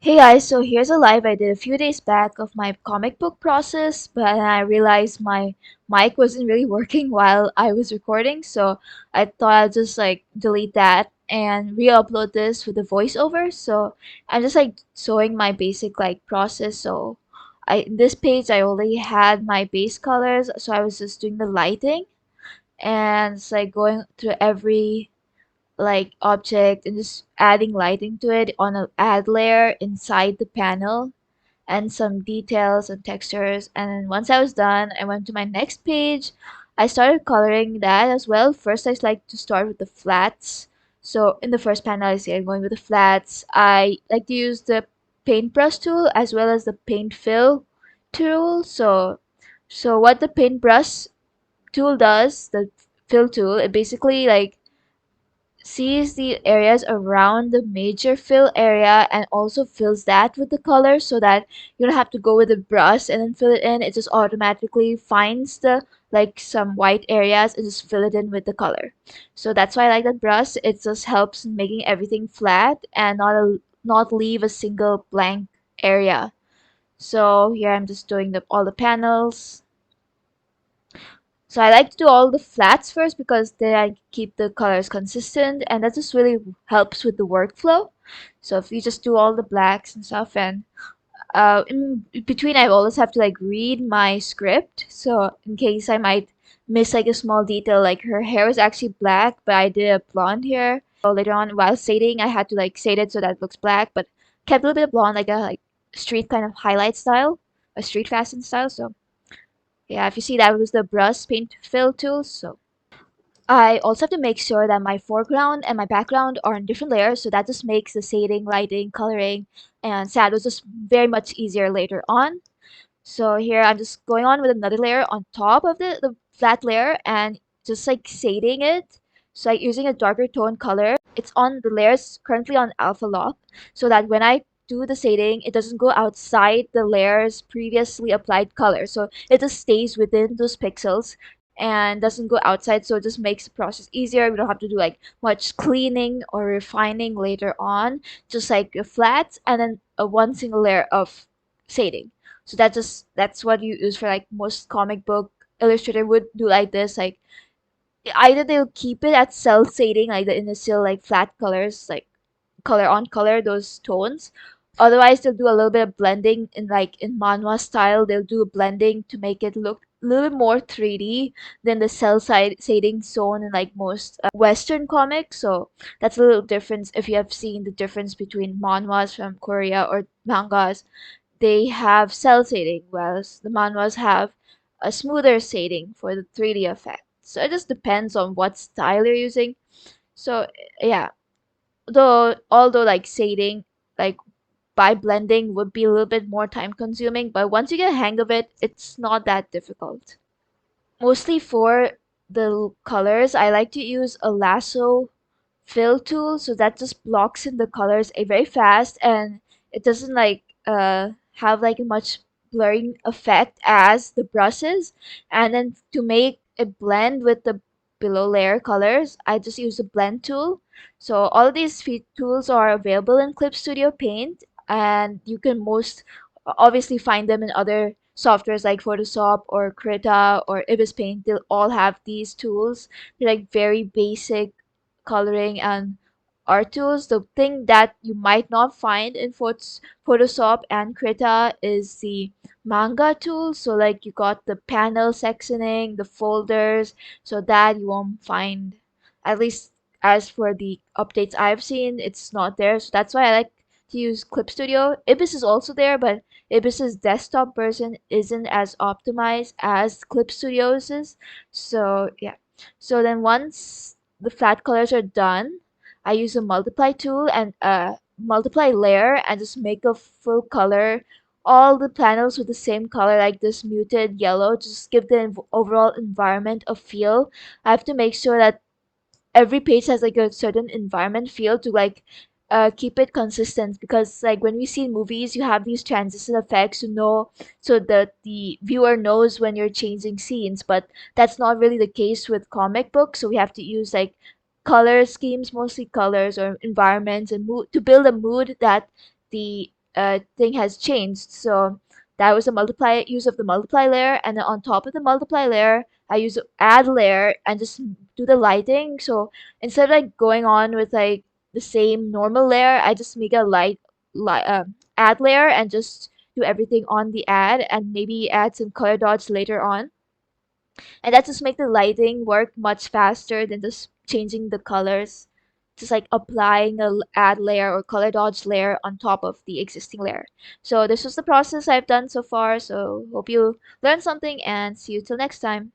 Hey guys, so here's a live I did a few days back of my comic book process, but I realized my mic wasn't really working while I was recording, so I thought I'd just delete that and re-upload this with a voiceover. So I'm just showing my basic process. So in this page I already had my base colors, so I was just doing the lighting and it's like going through every object and just adding lighting to it on a add layer inside the panel and some details and textures. And then once I was done, I went to my next page. I started coloring that as well. First, I just like to start with the flats. So in the first panel, I see I'm going with the flats. I like to use the paintbrush tool as well as the paint fill tool. So what the paintbrush tool does, the fill tool, it basically sees the areas around the major fill area and also fills that with the color so that you don't have to go with a brush and then fill it in. It just automatically finds the some white areas and just fill it in with the color. So that's why I like that brush. It just helps in making everything flat and not leave a single blank area. So here I'm just doing all the panels. So I like to do all the flats first because then I keep the colors consistent and that just really helps with the workflow. So if you just do all the blacks and stuff and in between I always have to read my script. So in case I might miss a small detail, like her hair was actually black but I did a blonde hair. So later on while shading I had to shade it so that it looks black but kept a little bit of blonde, like a street kind of highlight style, a street fashion style. So yeah, if you see, that was the brush paint fill tool. So I also have to make sure that my foreground and my background are in different layers, so that just makes the shading, lighting, coloring, and shadows just very much easier later on. So here I'm just going on with another layer on top of the flat layer and just shading it. So using a darker tone color. It's on the layers currently on alpha lock so that when I do the shading, it doesn't go outside the layer's previously applied color. So it just stays within those pixels and doesn't go outside, so it just makes the process easier. We don't have to do much cleaning or refining later on, just a flat and then a one single layer of shading. So that's what you use for most comic book illustrator would do like this. Either they'll keep it at cell shading, like the initial flat colors, color on color, those tones. Otherwise they'll do a little bit of blending in in manhwa style. They'll do a blending to make it look a little bit more 3D than the cell side shading shown in most Western comics. So that's a little difference if you have seen the difference between manhwas from Korea or mangas. They have cell shading, whereas the manhwas have a smoother shading for the 3D effect. So it just depends on what style you're using. So yeah, though although shading like by blending would be a little bit more time consuming, but once you get a hang of it, it's not that difficult. Mostly for the colors, I like to use a lasso fill tool, so that just blocks in the colors very fast and it doesn't have a much blurring effect as the brushes. And then to make it blend with the below layer colors, I just use the blend tool. So all of these tools are available in Clip Studio Paint, and you can most obviously find them in other softwares like Photoshop or Krita or Ibis Paint. They'll all have these tools. They're very basic coloring and art tools. The thing that you might not find in Photoshop and Krita is the manga tool. So you got the panel sectioning, the folders, so that you won't find, at least as for the updates I've seen, it's not there. So that's why I like to use Clip Studio. Ibis is also there, but Ibis's desktop version isn't as optimized as Clip Studio's is. So yeah. So then once the flat colors are done, I use a multiply tool and multiply layer and just make a full color all the panels with the same color, like this muted yellow, just give the overall environment a feel. I have to make sure that every page has a certain environment feel to keep it consistent, because when we see movies you have these transition effects to know, so that the viewer knows when you're changing scenes, but that's not really the case with comic books. So we have to use color schemes, mostly colors or environments and mood, to build a mood that the thing has changed. So that was the multiply use of the multiply layer, and then on top of the multiply layer, I use the add layer and just do the lighting. So instead of like going on with like the same normal layer, I just make a add layer and just do everything on the ad and maybe add some color dots later on. And that just make the lighting work much faster than just changing the colors. Just like applying a add layer or color dodge layer on top of the existing layer. So this was the process I've done so far. So hope you learned something and see you till next time.